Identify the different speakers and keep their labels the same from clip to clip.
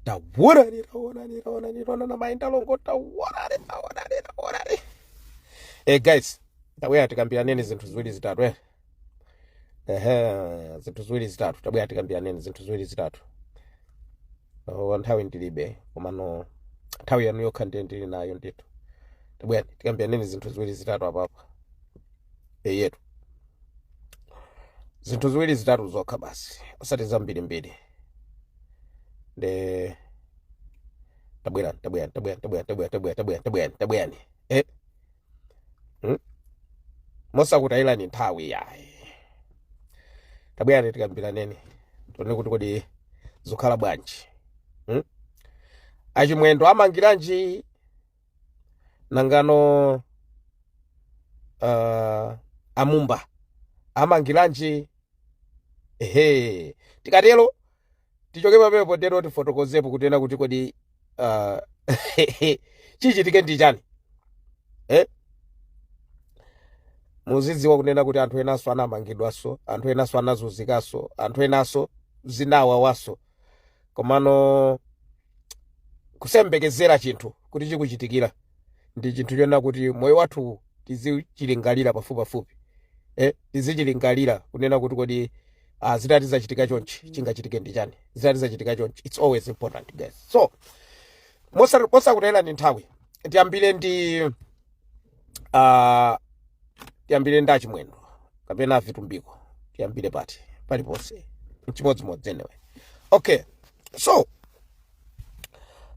Speaker 1: Taona na mainda longo taona. Guys, tabwera tikambiraneni zinthu ziwiri zitatu zinthu ziwiri zitatu tabwera tikambiraneni zinthu ziwiri zitatu. Nthawi ndilibe komano nthawi yanu yokha ndili nayo ndithu. Tabwera tikambiraneni zinthu ziwiri zitatu apapa. Yetu. Zinthu ziwiri zitatu zokha basi. Osati zambirimbiri. Tabwera. Mosa kutayila ni nthawi yayi. Tabwera tikambiraneni. Tone kuti kodi zokhala bwanji. Achimwendo amangiranji nangano amumba amangiranji tikatelo tichoke papepo tero tifotokozepo kutena kuti kodi chichitike ndi chani. Muzidziwa kunena kuti anthu enaso anamangidwaso, anthu enaso anazunzikaso, anthu enaso zinawa waso. Komano kusembekeza chinthu kuti chikuchitikira ndi chinthu chona kuti moyo wathu tizichilingalira pafupi. Tizichilingalira kunena kuti kodi zitati zachitika chonchi chingachitike ndi chani. Zitati zachitika chonchi, it's always important guys. So mosa kutayila ni nthawi tiyambire ndi achimwendo kapena vitumbiko tiyambire paliponse chimodzimodzi anyway. Okay, so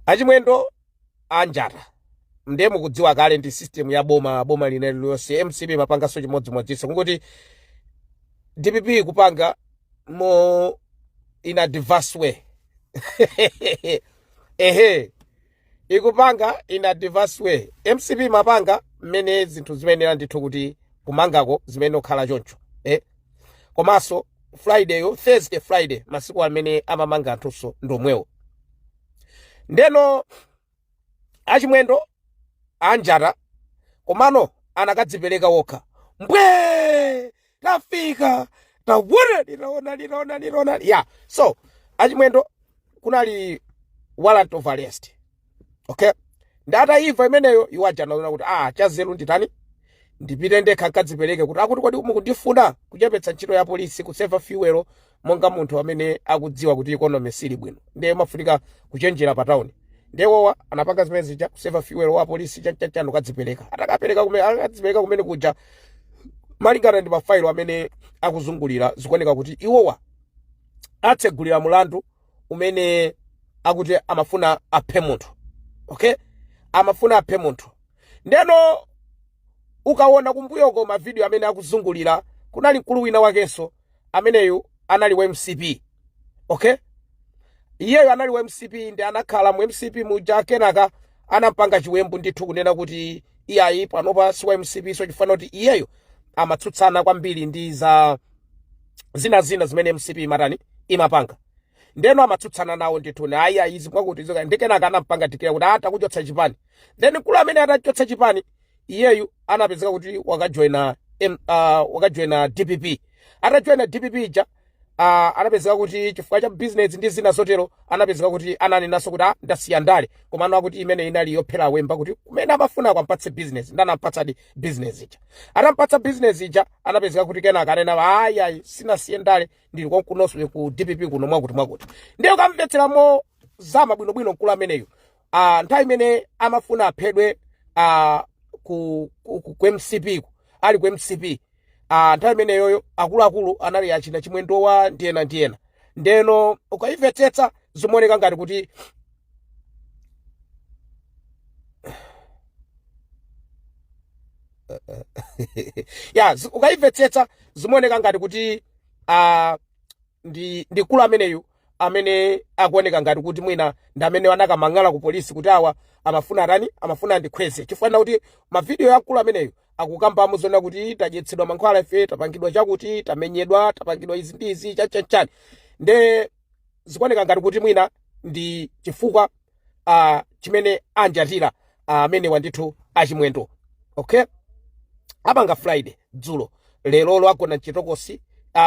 Speaker 1: achimwendo anjata ndiye mukudziwa kale ndi system ya boma linelo lonse. MCP mapangaso chimodzimodzinso kuti DPP kupanga mo in a diverse way. Ikupanga in a diverse way. MCP mapanga mmene zinthu zimenera ndithu kuti kumangako zimene okhala choncho. Komanso Thursday Friday masiku amene amamanga anthunso ndomwewo. Ndeno achimwendo anjata komano anakadzipereka wokha. Mbwe tafika taona. Yeah, so achimwendo kunali warrant of arrest. Okay, ndata imva imeneyo iwajana una kuti chazelu nditani ndipite ndekha kadzipereke kuti akuti kodi mukundifuna kuchepetsa ntchito ya polisi kuseva fuel monga munthu amene akudziwa kuti economy sili bwino ndiye mafunika kuchenjera pa town. Ndewowa anapanga zimene zija kuseva fuel wa polisi chachano kadzipereka. Akadzipereka kumene kuja malingana ndi mafailo amene akuzungulira zikuoneka kuti iwowa atsegulira mulandu umene akuti amafuna aphe munthu. Okay, amafuna aphe munthu. Ndeno ukaona kumbuyoko mavideo amene akuzungulira kunali mkulu wina wakenso ameneyu anali wa MCP. Okay, iyeyo anali wa MCP ndi anakhala mu MCP muja kenaka anampanga chiwembu ndithu kunena kuti iyayi panopa si wa MCP so chifana kuti iyeyo amatsutsana kwambiri ndi zina zimene MCP imapanga. Ndeno amatsutsana nawo ndithu na izi kwakuti ndikenaka anampanga tikira kuti atakuchotsa chipani. Then mkulu amene atachotsa chipani iyeyu anapezeka kuti wakajoina DPP. Atajoina DPP ija anapezeka kuti chifukwa cha business ndi zina zotero anapezeka kuti ananenaso kuti ndasiya ndale komano akuti imene inali yophera wemba kuti kumene amafuna kwampatse business ndanampatsadi business ija. Atampatsa business ija anapezeka kuti kenaka anena ayi sinasiye ndale ndili konkunoso ku DPP kuno mwakuti. Ndiyo kamvetseramo zama bwinobwino mkulu ameneyo. Nthawi imene amafuna aphedwe ku MCP ali ku MCP. Nthawi imeneyoyo akuluakulu anali achina chimwendowa ndiyena. Ndeno ukaimvetsetsa zimoneka ngati kuti ukaimvetsetsa zimoneka ngati kuti ndi kulu ameneyu amene akuoneka ngati kuti mwina ndi amene anakamangala ku polisi kuti awa amafuna ndikhweze. Chifukwa kuti mavideo ya kulu ameneyu akukamba muzona kuti tadyetsedwa mankhwala ife tapangidwa chakuti tamenyedwa tapangidwa izi ndi izi chachachani. Nde zikuoneka ngati kuti mwina ndi chifukwa chimene anjatira amene wandithu achimwendo. Okay, apanga Friday dzulo lero agona mchitokosi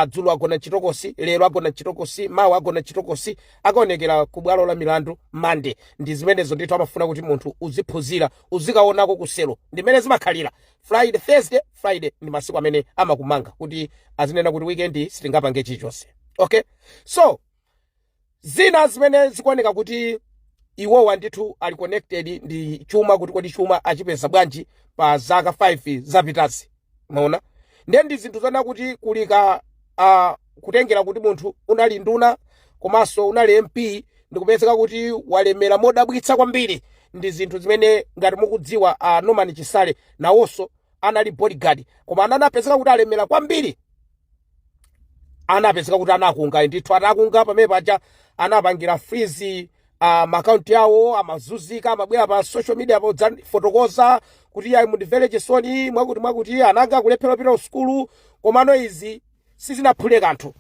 Speaker 1: dzulo agona chitokosi, lero agona chitokosi, mawa agona chitokosi, akaonekera ku bwalo la milandu Monday. Ndi zimenezo ndithu amafuna kuti munthu uziphunzira, uzikaonako kuselo. Ndimene zimakhalira Friday, Thursday, Friday ndi masiku amene amakumanga kuti azinena kuti weekend sitingapange chilichonse. Okay, so zina zimene zikuoneka kuti iwowa ndithu ali connected ndi chuma, kuti kodi chuma achipeza bwanji pa zaka 5 zapitazi. Maona ndi zinthu zona kuti kulika kutengera kuti munthu unali nduna komanso unali MP ndikupezeka kuti walemera modabwitsa kwambiri. Ndi zinthu zimene ngati mukudziwa Norman Chisale nawonso anali bodyguard, koma anapezeka kuti alemera kwambiri. Anapezeka kuti anakunga, ndithu atakunga pamene paja anapangira freeze akaunti yawo, amazuzika, amabwera pa social media pa fotokoza kuti ayi mundimvere chisoni mwakuti ananga kulephera pita uskulu. Komano izi sizinaphule kanthu.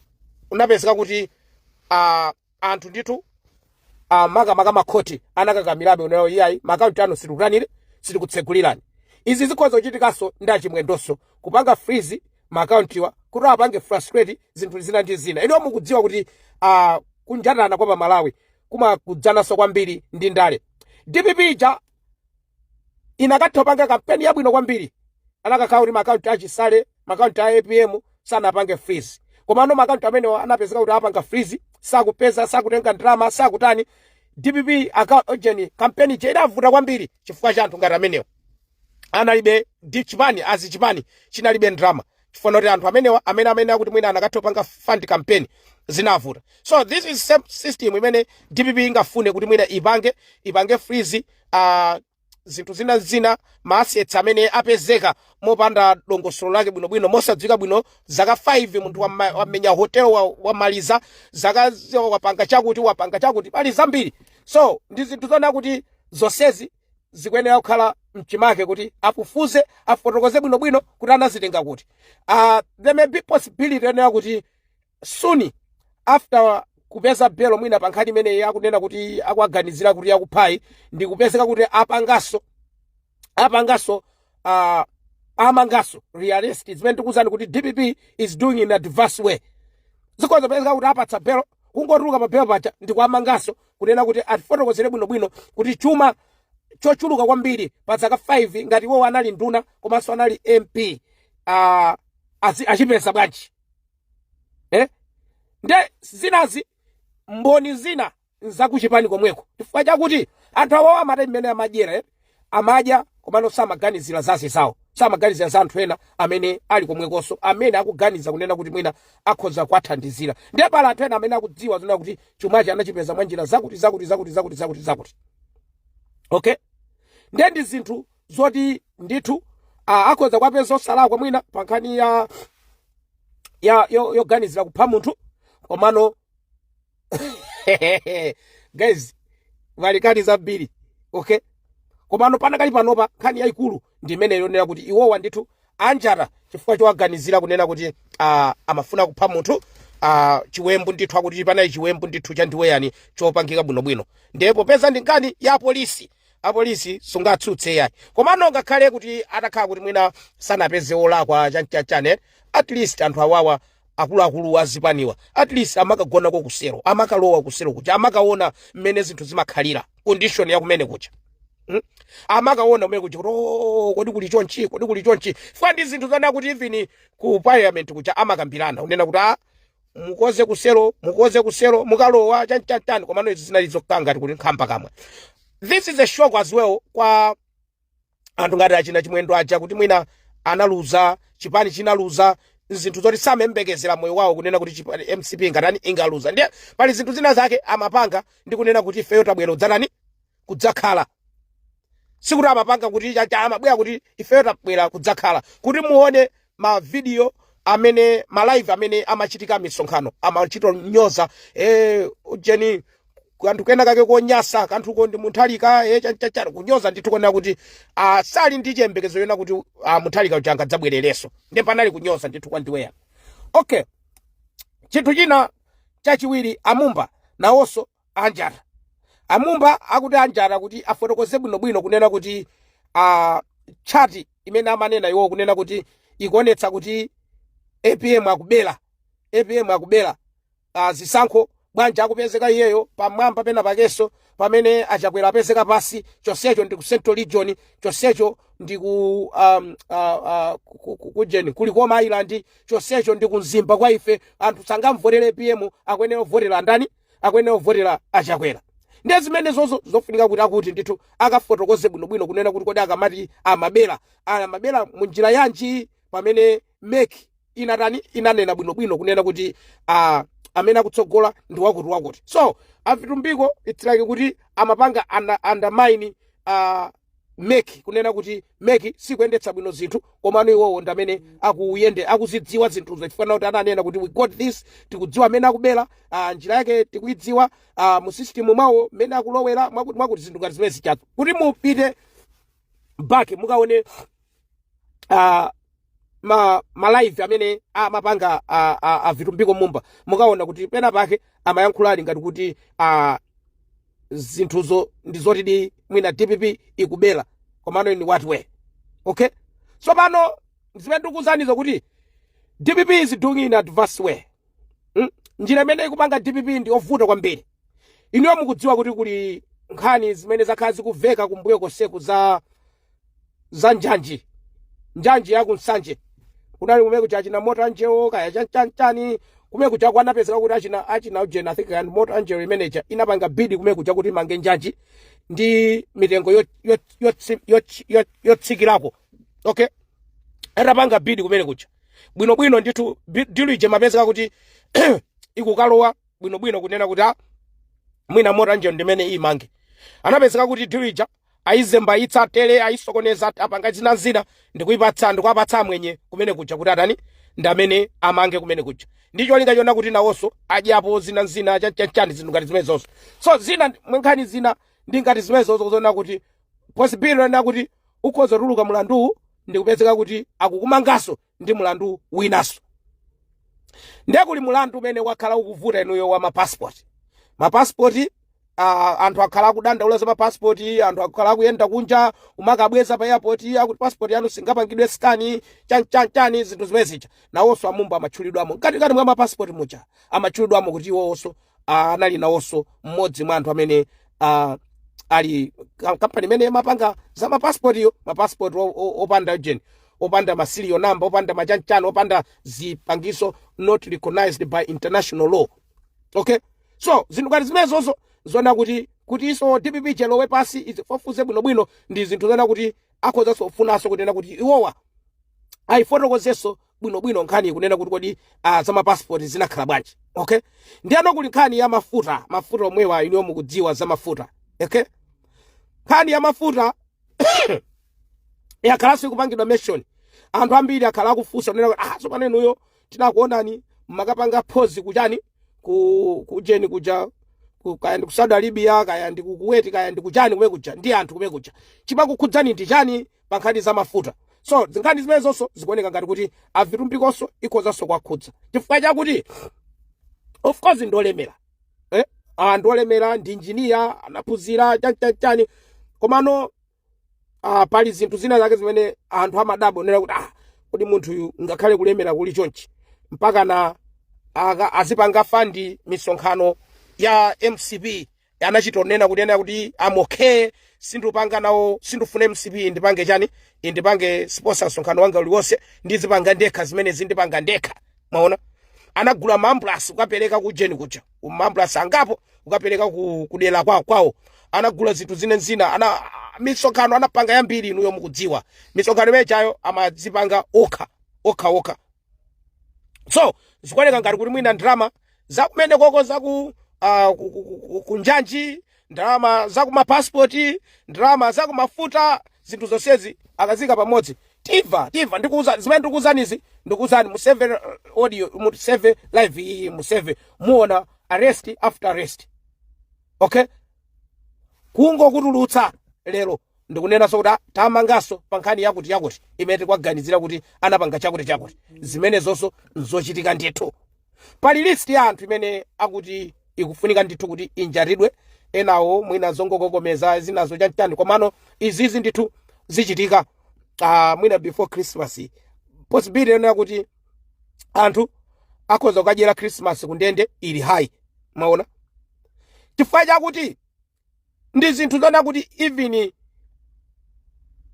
Speaker 1: Unapezeka kuti anthu ndithu makamaka makhoti anakakamirabe unayo iyayi makaunti anu sitikutanire, sitikutsegulirani. Izi zikhoza kuchitikanso ndi achimwendonso kupanga freeze makauntiwa kuti apange frustrate zinthu zina ndi zina. Ino mukudziwa kuti kunjatana kwa Malawi kumakudzananso kwambiri ndi ndale. DPP ija inakatha panga kampeni yabwino kwambiri, anakakhala kuti makaunti achisale, makaunti a APM sanapange freeze. Komano makaunti amene anapezeka kuti apanga freeze, sakupeza, sakutenga drama, sakutani. DPP kampeni ija inavuta kwambiri chifukwa cha anthu ngati amenewo analibe chipani, chipani chinalibe drama. Chifukwa kuti anthu amene akuti mwina anakatha panga fund campaign zinavuta. So this is same system imene DPP ingafune kuti mwina ipange freeze zinthu zina ma-assets amene apezeka mopanda dongosolo lake bwinobwino, mosadziwika bwino. Zaka 5 munthu wamenya hotel wamaliza, zaka wapanga chakuti pali zambiri. So ndi zinthu zona kuti zonsezi zikuyenera kukhala mchimake kuti afufuze, afotokoze bwinobwino kuti anazitenga kuti. There may be possibility yenera kuti soon after kupeza belo mwina pa nkhani imene yakunena kuti akuaganizira kuti yakuphayi, ndi kupezeka kuti amangaso realistic zimene tikuzani kuti DPP is doing in a diverse way. Zikhoza kupezeka kuti apatsa belo, kungotuluka pa belo paja ndi kuamangaso kunena kuti atifotokozere bwinobwino kuti chuma chochuluka kwambiri pa zaka 5 ngati iwo anali nduna komanso anali MP achipeza bwanji. Nde zinazi mboni zina nzakuchipani komweko chifukwa chakuti anthu awo amati mmene amadyera amadya komano samaganizira zase zawo, samaganizira za anthu ena amene ali komwekonso, amene akuganiza kunena kuti mwina akhoza kuwathandizira. Ndiye pala anthu ena amene akudziwa zona kuti chumachi anachipeza mwanjira zakuti. Okay, ndiye ndi zinthu zoti ndithu akhoza kwapeza osalakwa mwina pa nkhani yoganizira kupha munthu. Komano guys valikani zambiri. Okay, komano panakali panopa nkhani yayikulu ndi imene yonena kuti iwowa ndithu anjata chifukwa chowaganizira kunena kuti amafuna kupha munthu. Chiwembu ndithu akuti panayi chiwembu ndithu chandiweyani chopangika bwinobwino. Ndipo peza ndi nkhani ya apolisi sungatsutse yayi. Komano ngakhale kuti atakhala kuti mwina sanapeze olakwa chanchane, at least anthu awawa akuluakulu azipaniwa at least amakagona kusero, amakalowa kusero kuja, amakaona mmene zinthu zimakhalira condition ya kumene kuja. Amakaona mmene kuja kodi kuli chonchi. Fika ndi zinthu zana kuti even ku parliament kuja amakambirana unena kuti mukoze kusero mukalowa chanchani. Komano izi zinali zokanga kuti nkhamba kamwe. This is a shock as well kwa anthu ngati achina chimwendo aja kuti mwina analuza, chipani chinaluza, zinthu zoti samembekezera moyo wawo kunena kuti MCP ngatani ingaluza. Ndiye pali zinthu zina zake amapanga ndi kunena kuti ifeyo tabwera udzatani kudzakhala. Sikuti amapanga kuti amabwera kuti ifeyo tabwera kudzakhala, kuti muone ma video amene ma live amene amachitika misonkhano, amachito nyoza ujeni kanthu kena kake konyasa, kanthu ko ndi munthalika chanchachara kunyoza ndithu kunena kuti sali ndi chiyembekezo yona kuti munthalika uja angadzabwererenso. Ndiye panali kunyoza ndithu kwandiweya. Okay, chinthu china chachiwiri, amumba nawonso anjata. Amumba akuti anjata kuti afotokoze bwinobwino kunena kuti chati imene amanena iwo kunena kuti ikuonetsa kuti APM akubela APM akubera zisankho bwanja akupezeka iyeyo pamwamba pena pakeso pamene Achakwera apezeka pasi chonsecho ndi ku Central Region chonsecho ndi ku kujeni kuli Koma Island chonsecho ndi kumzimba kwa ife anthu sangamvotera APM akwenera kuvotera ndani akwenera kuvotera Achakwera ndi zimene zofunika kuti ndithu akafotokoze bwinobwino kunena kuti kodi akamati amabera munjira yanji pamene meki inanena bwinobwino kunena kuti amene akutsogola ndi wakuti so Avitumbiko it's like kuti amapanga undermine meki kunena kuti meki sikuyendetsa bwino zinthu komano iwowo ndamene akuzidziwa zinthuzo chifukwa kuti ananena kuti we got this tikudziwa amene akubera njira yake tikuidziwa mu system mwawo mene akulowera mwakuti zinthu ngati zimene zichazo kuti mupite back mukaone ma live amene amapanga Avitumbiko mumba mukaona kuti pena pake amayankhula ali ngati kuti zinthuzo ndi zoti mwina DPP ikubera komano in what way okay so pano zimene ndikuwuzanizo kuti DPP is doing in adverse way njira imene ikupanga DPP ndi ovuta kwambiri iniyo mukudziwa kuti kuli nkhani zimene zakhala zikuveka kumbuyo konseku za njanji yaku Nsanje kunali kumene kuja achina moto anjewo kaya chani kumene kuja kwanapezeka kuti achina ujeni I think and moto anjewo manager inapanga bidi kumene kuja kuti mange njanji ndi mitengo yotsikirako okay atapanga bidi kumene kuja bwinobwino ndithu dilije mapezeka kuti ikukalowa bwinobwino kunena kuti mwina moto anjewo ndimene imange anapezeka kuti dilija aizemba itsatele aisokoneza apanga zina ndikuapatsa mwenye kumene kuja kuti atani ndamene amange kumene kuja ndicho linga chona kuti nawonso adyapo zina chani zinthu ngati zimenezozo so zina mwenkhani zina ndi ngati zimenezozo zona kuti possibility na kuti ukhoza tuluka mulandu ndikupezeka kuti akukumangaso ndi mulandu winaso ndiye kuli mulandu umene wakhala ukuvuta inuyo wa mapassport anthu akhala akudandaula za passport anthu akhala akuyenda kunja umakabweza pa airport akuti passport yanu singapangidwe scan chani zinthu zimene zija nawonso amumba amatchulidwamo ngati mwa passport muja amatchulidwamo kuti iwonso anali nawonso mmodzi mwa anthu amene ali company imene mapanga za mapassport opanda ujeni opanda ma serial number opanda machanchano opanda zipangiso not recognized by international law okay so zinthu ngati zimenezozo zona kuti iso DPP chelowe pasi ifofuze bwinobwino ndi zinthu zona kuti akhozaso kufunaso kunena kuti iwowa aifotokozeso bwinobwino nkhani kunena kuti kodi za mapassport zinakhala bwanji okay ndiyano kuli nkhani ya mafuta omwewa iniyo mukudziwa za mafuta okay nkhani ya mafuta yakhalanso ikupangidwa mention anthu ambiri akhala akufunsa kunena kuti tsopano inuyo tinakuonani makapanga phozi kuchani kujeni kuja kaya ndi ku Saudi Arabia kaya ndi ku Kuwait kaya ndi kuchani kumene kuja ndi anthu kumene kuja chimakukhudzani ndi chani pa nkhani za mafuta so zinkhani zimenezonso zikuoneka ngati kuti Avitumbikonso ikhozanso kwakhudza chifukwa chakuti of course ndolemera ndolemera ndi engineer anaphunzira chani komano pali zinthu zina zake zimene anthu amadabo nena kuti kodi munthu uyu ngakhale kulemera kuli chonchi mpaka na azipanga fandi misonkhano ya MCP anachitonena kunena kuti I'm okay sindupanga nawo sindufune MCP ndipange chani indipange sponsor msonkhano wanga uliwonse ndizipanga ndekha zimene zindipanga ndekha maona anagula mamblasi ukapereka kujeni kuja mamblasi angapo ukapereka kudela kwawo anagula zinthu zina ana misonkhano anapanga yambiri inuyo mukudziwa misonkhano imeneyo amazipanga okha so zikuoneka ngati kuti mwina ndalama zakumene koko zaku kunjanji ndalama zaku mapassport ndalama zaku mafuta zinthu zonsezi akazika pamodzi tiva ndikuuza zimene ndikuuzanizi ndikuuzani museve audio museve live iyi museve muona arrest after arrest okay kungokutulutsa lero ndikunena so kuti tamangaso pa nkhani yakuti imene kwaganizira kuti anapanga chakuti zimene zonso nzochitika ndithu pali list ya anthu imene akuti ikufunika ndithu kuti injaridwe enawo mwina zongokokomeza zinazo chantani komano izizi ndithu zichitika mwina before Christmas possibility ena kuti anthu akhoza kukadyera Christmas kundende ili high. Maona chifukwa chakuti ndi zinthu zona kuti even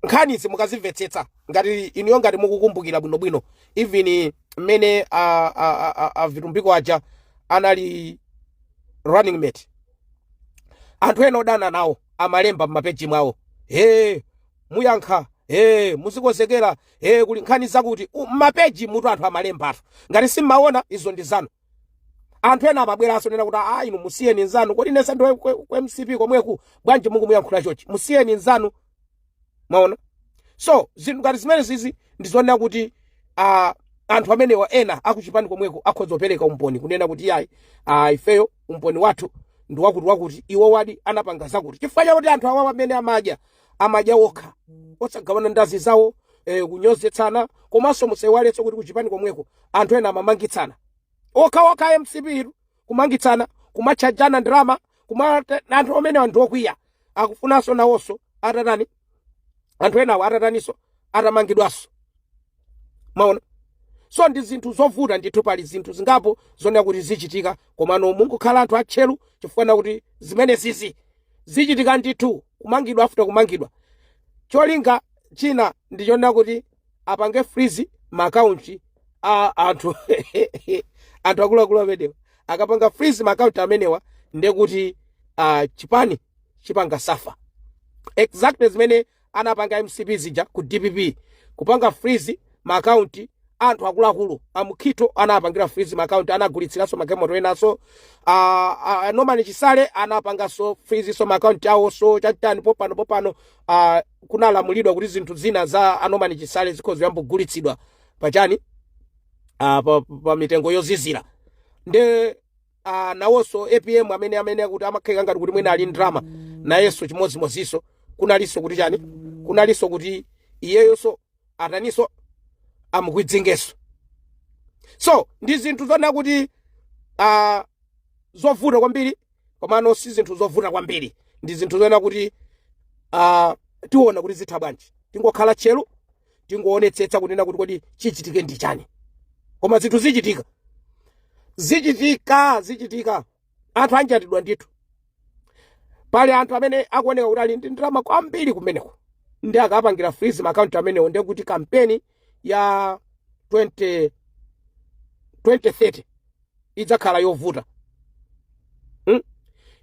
Speaker 1: nkhanizi mukazimvetsetsa ngati iniyo ngati mukukumbukira bwinobwino even mmene Vitumbiko aja anali running mate, anthu ena odana nawo amalemba m'mapeji mwawo, muyankha, muzikozekera, kuli nkhani zakuti m'mapeji mutu anthu amalembatu. Ngati simmaona izo ndi zanu. Anthu ena amabweranso nena kuti inu musiyeni nzanu, kodi nesa ndi kwa MCP komweku bwanji mukumuyankhula chochi, musiyeni nzanu. Maona so zinthu ngati zimene zizi ndizonena kuti anthu amenewa ena akuchipani komweko akhoza kupereka umboni kunena kuti yayi ifeyo umboni wathu ndi wakuti iwo wadi anapanga zakuti. Chifukwa chakuti anthu awa amene amadya okha osagawana ndazi zawo, kunyozetsana, komanso musayiwalenso kuti kuchipani komweko anthu ena amamangitsana okha MCP kumangitsana, kumachajana drama, anthu amenewa ndi okwiya akufunanso nawonso atatani, anthu ena atataniso atamangidwaso. Maona so ndi zinthu zovuta ndithu, pali zinthu zingapo zonena kuti zichitika, komano mungokhala anthu atcheru chifukwa kuti zimene zizi zichitika ndithu, kumangidwa after kumangidwa. Cholinga china ndichonena kuti apange freeze ma account anthu akuluakulu amenewa, akapanga freeze ma account amenewa ndekuti chipani chipanga safa. Exactly zimene anapanga MCP zija ku DPP kupanga freeze ma account anthu akuluakulu amukhito anapangira freeze ma account, anagulitsiranso magemoto enaso, Norman Chisale anapanganso freeze so ma account awo. So chachitani popano kunalamulidwa kuti zinthu zina za Norman Chisale zikhoza yambogulitsidwa pachani pa mitengo yozizira. Nde nawonso APM amene kuti amakheka ngati kuti mwina ali drama nayenso chimodzimodzinso kunaliso kuti chani, kunaliso kuti iyeyonso ataniso amugwidzingeso. So ndi zinthu zona kuti zovuta kwambiri, komano si zinthu zovuta kwambiri, ndi zinthu zona kuti tiona kuti zitha bwanji, tingokhala tcheru, tingoonetsetsa kunena kuti kodi chichitike ndi chani. Koma zinthu zichitika anthu anjatidwa ndithu. Pali anthu amene akuoneka kuti ali ndi ndalama kwambiri kumeneko, ndi akapangira freeze ma account amenewo, ndi kuti kampeni ya 2030 idzakhala yovuta.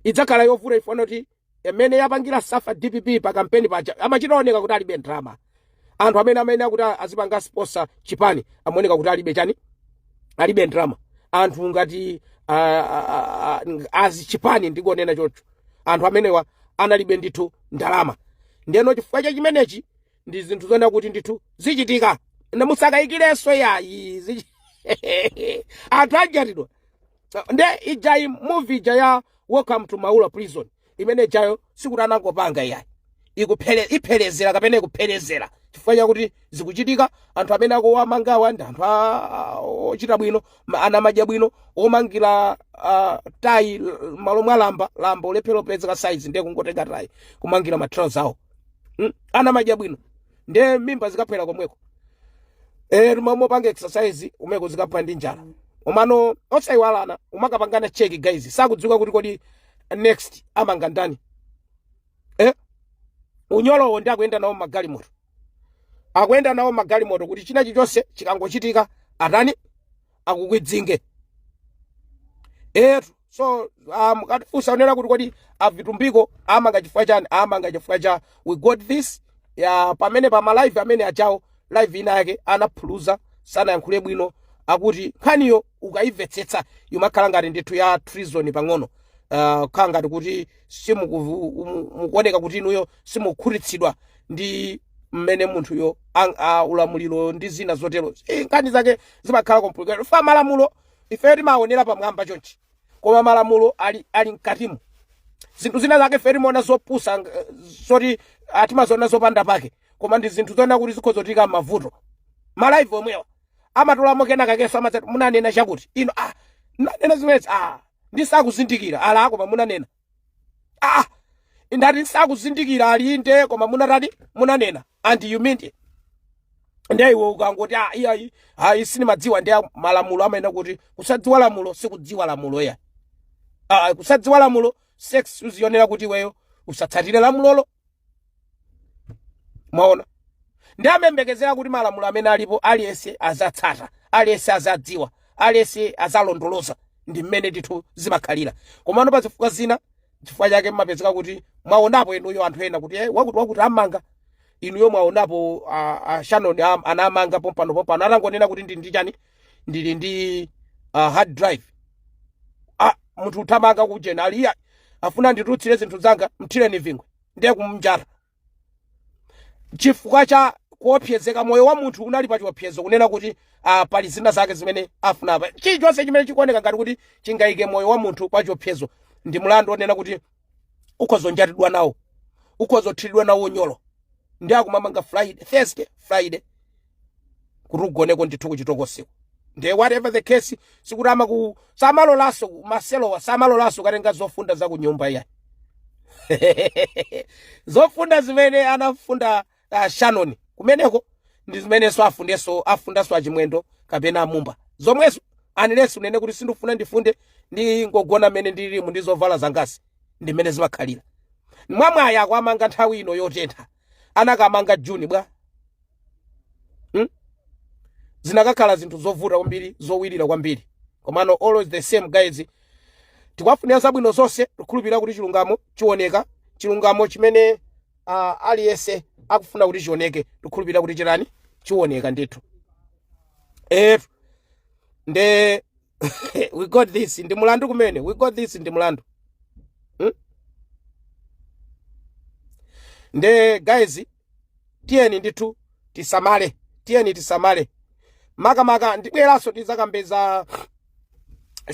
Speaker 1: Idzakhala yovuta ifana kuti amene yapangira safa DPP pa kampeni paja amachitaoneka kuti alibe drama. Anthu amene akuti azipanga sponsor chipani amaoneka kuti alibe chani, alibe drama. Anthu ngati azichipani ndikonena chocho, anthu amenewa analibe ndithu ndalama. Ndiyeno chifukwa cha chimenechi ndi zinthu zona kuti ndithu zichitika, namusakayikirenso yayi anthu anjatidwa. Nde ijayi movie ija ya Welcome to Maula Prison imene jayo sikuti anangopanga yayi, iphelezera kapena ikuphelezera chifukwa chakuti zikuchitika. Anthu amene akuwamangawa ndi anthu ochita bwino, ana madya bwino, omangira tayi malo mwa lamba ulephero pezeka size ndiye kungotenga tayi kumangira matrousers awo, ana madya bwino, ndiye mimba zikaphera komweko. Mumapanga exercise umeko zikapha ndi njala. Omano osayiwalana umakapangana check guys, sakudziwa kuti kodi next amanga ndani. Unyolo ndi akuyenda nawo magalimoto, akuyenda nawo magalimoto kuti china chilichonse chikangochitika atani akukwidzinge. So mukatifunsa unena kuti kodi Vitumbiko amanga chifukwa chani, amanga chifukwa cha we got this ya pamene pa live amene achawo live ina yake anaphuluza sana yankhule bwino akuti nkhaniyo ukayimvetsetsa yumakhala ngati ndithu ya treason pang'ono. Khala ngati kuti simukuoneka kuti inuyo simukhutitsidwa ndi mmene munthuyo ulamuliro ndi zina zotero. Nkhani zake zimakhala complicated. Fa malamulo ife timaonera pamwamba chonchi, koma malamulo ali mkatimu. Zinthu zina zake ife timaona zopusa zoti timazona zopanda pake, koma ndi zinthu zona kuti zikhozotika mavuto. Malaive omwewa amatolamo kena kakeso amadzati munanena chakuti ino nanena zimene ndisakuzindikira ala koma munanena ndati sakuzindikira alinde koma munatati munanena and you meant it. ndiye iwe ukangoti iyayi sinimadziwa ndiye malamulo amene kuti kusadziwa lamulo sikudziwa lamulo ya kusadziwa lamulo sex uzionera kuti iweyo usatsatire lamulolo. Mwaona, ndi amembekezera kuti malamulo amene alipo aliyense azatsata, aliyense azadziwa, aliyense azalondoloza. Ndi mmene ndithu zimakhalira. Komano pa zifukwa zina chifukwa chake mmapezeka kuti mwaonapo inuyo anthu ena kuti wakuti amanga inuyo mwaonapo Shannon anamanga pompano atangonena kuti ndi chani ndili ndi hard drive. Munthu uthamanga kujena ali afuna nditutsire zinthu zanga mthireni vingwe ndiye kumjara. Chifukwa cha kuopsezeka moyo wa munthu unali pa chiopsezo kunena kuti pali zina zake zimene afuna pa chilichonse chimene chikuoneka ngati kuti chingayike moyo wa munthu pa chiopsezo ndi mlandu onena kuti ukhozonjatidwa nawo, ukhozothiridwa nawo nyolo. Ndi akumamanga Thursday, Friday kuti ugoneko ndithu kuchitokosiku. Ndiye whatever the case sikuti samalolaso maselowa samalolaso katenga zofunda za kunyumba iya. Zofunda zimene anafunda Shannon kumeneko ndi zimene afundaso achimwendo kapena amumba. Zomweso anileso nene kuti sindufuna ndifunde ndi ngogona mene ndilimu ndi zovala zangasi ndi mene zimakhalira. Mwamwaya akwamanga nthawi ino yotentha anakamanga June bwa. Zinakakhala zinthu zovuta kwambiri zowirira kwambiri. Komano always the same guys. Tikwafunira zabwino zonse tikhulupirira kuti chilungamo chioneka, chilungamo chimene aliyense akufuna kuti chioneke tikhulupirira kuti chirani chioneka ndithu. Nde we got this ndi mulandu kumene, we got this ndi mulandu. Nde guys tiyeni ndithu tisamale maka ndibweraso tizakambeza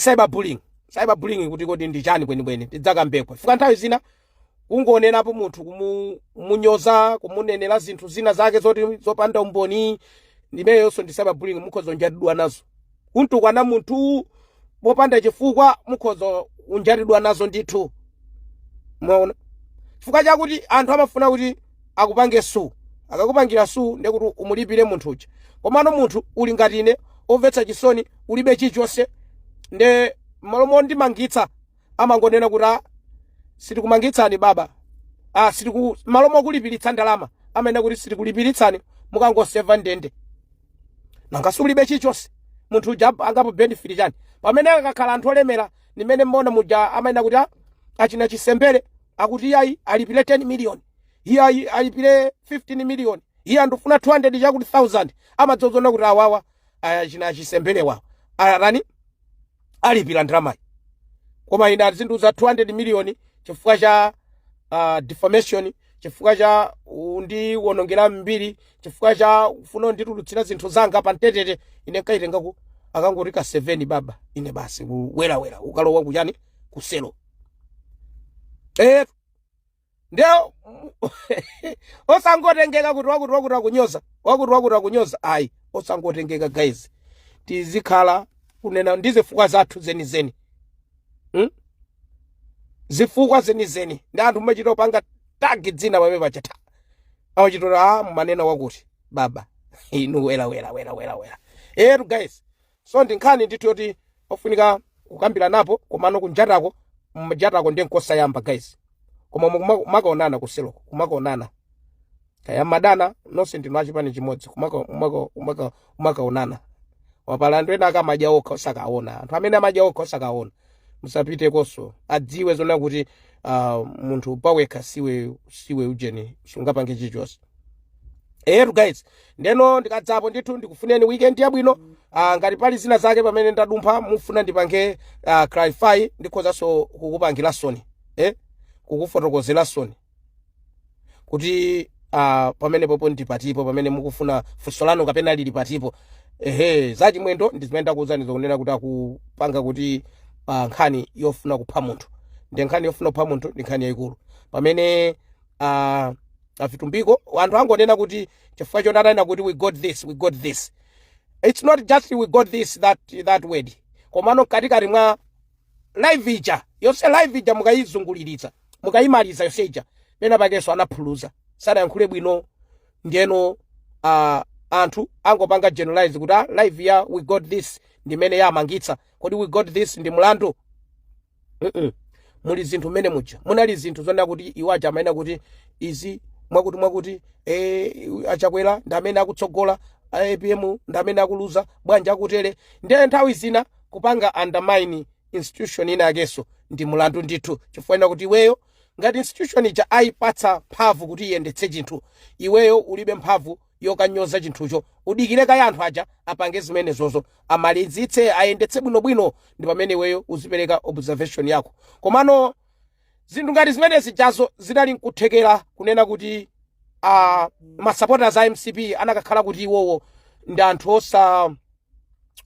Speaker 1: cyberbullying kuti kodi ndi chani kwenikweni tidzakambekwa. Fika nthawi zina kungonenapo munthu kumunyoza kumunenera zinthu zina zake zoti zopanda umboni ndimeneyo ndi cyberbullying mukhozonjatidwa nazo. Kuntukwana munthu popanda chifukwa mukhozonjatidwa nazo ndithu. Mwaona, chifukwa chakuti anthu amafuna kuti akupange su, akakupangira su ndi kuti umulipire munthu uja. Komano munthu uli ngati ine omvetsa chisoni ulibe chilichonse nde malomo ndimangitsa amangonena kuti sitikumangitsani baba, malomo kulipiritsa ndalama amene kuti sitikulipiritsani mukangoseva ndende nanga sulibe chilichonse munthu uja angapo benefit chani. Pamene akakhala anthu olemera nimene mbona muja amene kuti achina chisembere akuti iyayi alipire 10 million, iyayi alipire 15 million, iye andufuna 200 chakuti 1000 amadzozona kuti awawa achina chisembere wawo arani alipira ndalama. Koma ina azinthu za 200 million chifukwa cha defamation, chifukwa cha ndi wonongera mbiri, chifukwa cha ufuna nditulutsira zinthu zanga pa ntetete ine kaitengaku akangorika 7 baba ine basi wera ukalowa kuchani kuselo. Ndio osangotengeka kuti wakuti kunyoza ayi osangotengeka guys. Tizikhala kunena ndizifukwa zathu zenizeni. Zifukwa zenizeni ndi anthu mmachita panga tagi dzina pamene pachata awachitira manena wakuti baba inu wera. Guys, so ndinkhani ndithu yoti ofunika kukambira napo komano kunjatako mjatako ndi nkosayamba guys. Koma makaonana kuselo kumakaonana kaya madana nonse ndinu achipani chimodzi kumakaonana wapalando ena akamaja okha osakaona anthu amene amaja okha osakaona musapite koso adziwe zona kuti munthu pawekha siwe ujeni sungapange chichonse. Guys, ndeno ndikadzapo ndithu ndikufuneni weekend yabwino. Ngati pali zina zake pamene ndadumpha mufuna ndipange clarify ndikhozanso kukupangira soni kukufotokozera soni kuti pamene popo ndipatipo pamene mukufuna funso lanu kapena lili patipo. Zachimwendo ndizimene ndakuwuzani zokunena kuti akupanga kuti nkhani yofuna kupha munthu ndi nkhani yofuna kupha munthu ndi nkhani yayikulu. Pamene afitumbiko anthu angonena kuti chifukwa chotanena kuti we got this. It's not just we got this that word. Komano katikati mwa live ija yonse live ija mukayizunguliritsa mukayimaliza yonse ija pena pakenso anaphuluza sanayankhule bwino ndiyeno anthu angopanga generalize kuti live ya we got this ndimene yamangitsa kodi we got this ndi mlandu. Muli zinthu mene muja munali zinthu zonena kuti iwaja amaena kuti izi mwakuti achakwera ndi amene akutsogola APM ndi amene akuluza bwanja akutere ndiye nthawi zina kupanga undermine institution ina yakenso ndi mlandu ndithu chifukwa kuti iweyo ngati institution ija ayipatsa mphamvu kuti iyendetse chinthu iweyo ulibe mphamvu yokanyoza chinthucho udikire kaya anthu aja apange zimenezozo amalizitse ayendetse bwinobwino ndi pamene iweyo uzipereka observation yako. Komano zinthu ngati zimenezi jazo zidali nkuthekera kunena kuti masupporters a MCP anakakhala kuti iwowo ndi anthu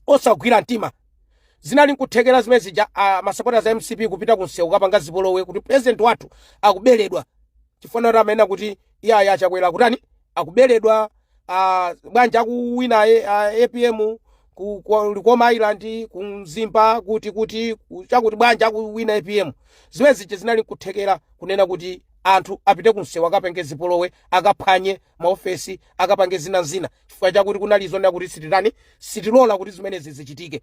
Speaker 1: osagwira mtima. Zinali nkuthekera zimezi ja masupporters a MCP kupita kunsewu kapanga zipolowe kuti president wathu akuberedwa chifukwa kuti amene kuti iya achakwera kutani akuberedwa bwanja kuwina APM ku Maryland ku Mzimba kuti chakuti bwanja kuwina APM. Zimezi zinali nkuthekera kunena kuti anthu apite kunsewu akapenge zipolowe akaphwanye maofesi akapange zina chifukwa chakuti kunali zonena kuti sitilola kuti zimenezi zichitike.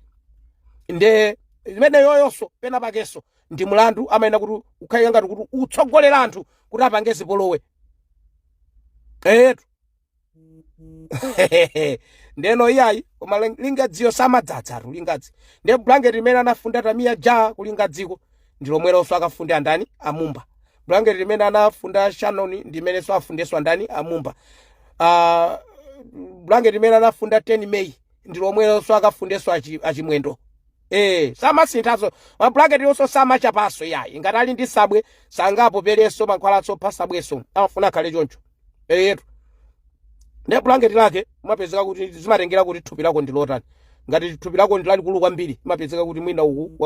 Speaker 1: Nde imene yoyonso pena pakenso ndi mlandu amaena kuti ukhale ngati kuti utsogolera anthu kuti apange zipolowe. Ndeno iyayi koma lingadziyo samadzadzatu lingadzi nde blanket imene anafunda Tamiya ja kulingadziko ndi lomweronso akafunda ndani Amumba. Blanket imene anafunda Shannon ndi imenenso afundeswa ndani Amumba. Blanket imene anafunda 10 May ndi lomweronso akafundeswa achimwendo. Samasinthazo mablanket yonso samachapaso yayi ngati ali ndi sabwe sangapo pereso mankhwalatso pasabweso amafuna khale choncho. Ne blanket lake mapezeka kuti zimatengera kuti thupi lako ndi lotani. Ngati thupi lako ndi lalikulu kwambiri mapezeka kuti mwina uku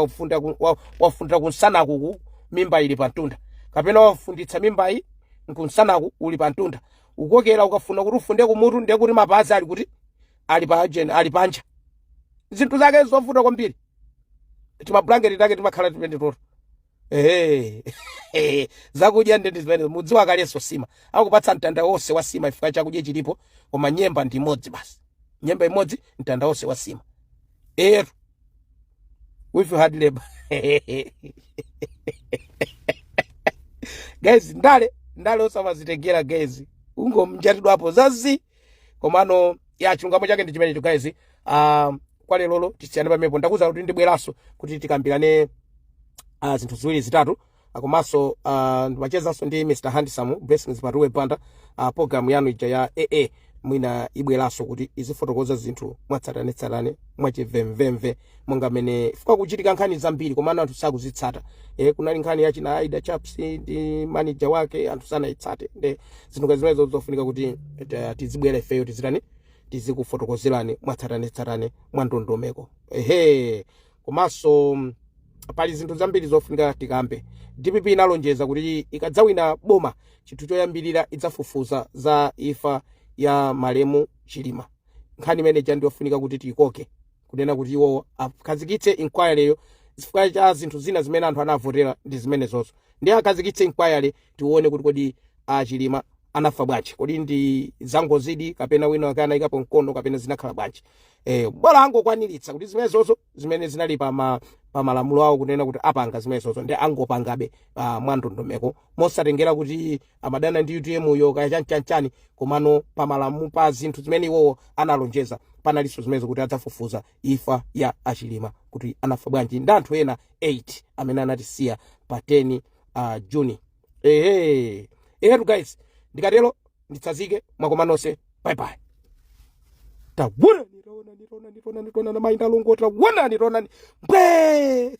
Speaker 1: wafundira kunsanaku uku mimba ili pantunda kapena wafunditsa mimba iyi nkunsanaku uli pantunda ukokera ukafuna kuti ufunde kumutu ndiye kuti mapazi ali kuti ali panja. Zinthu zake zovuta kwambiri. Tima blanket lake timakhala tipendetoro. Zakudya ndi zimene mudziwa kalenso sima akupatsa mtanda wonse wa sima ifika chakudya chilipo koma nyemba ndi imodzi basi. Nyemba imodzi mtanda wonse wa sima. With hard labor. Guys ndale osamazitengera guys ungomjatidwa apo zazi komano ya chungamo chake ndi chimenecho guys. Kwa lero tisiyane pamepo ndakuza kuti ndibweraso kuti tikambirane zinthu ziwiri zitatu komanso ndimachezanso ndi Mr. Handsome Blessings Patuwe Banda program yanu ija ya AA mwina ibweraso kuti izifotokoza zinthu mwatsatanetsatane mwachivemvemve monga mene fika kuchitika nkhani zambiri komano anthu sakuzitsata. Kunali nkhani ya china Aida Chaps ndi manager wake anthu sanayitsate nde zinthu zimenezo zofunika kuti tizibwera ifeyo tizikufotokozerani mwatsatanetsatane mwandondomeko. Komanso pali zinthu zambiri zofunika tikambe. DPP inalonjeza kuti ikadzawina boma chinthu choyambirira idzafufuza za ifa ya Malemu Chilima. Nkhani imene ndiyofunika kuti tikoke kunena kuti iwo akhazikitse inquiry yo chifukwa cha zinthu zina zimene anthu anavotera ndi zimenezozo. Ndi akhazikitse inquiry tione kuti kodi Chilima anafa bwanji kodi ndi zangozidi kapena wina wakana ikapo mkono kapena zinakhala bwanji. Bora angokwaniritsa kuti zimenezozo zimene zinali pa malamulo awo kunena kuti apanga zimenezozo ndi angopangabe mwandondomeko mosatengera kuti amadana ndi UTM yo kaya chanchani komano pa malamulo pa zinthu zimene iwo analonjeza panaliso zimenezo kuti adzafufuza ifa ya Chilima kuti anafa bwanji ndi anthu ena 8 amene anatisiya pa 10 Juni. Guys ndikatelo nditsazike mwakomanonse bye bye. Tawona nirona na mainda longo tawona nirona mbwe.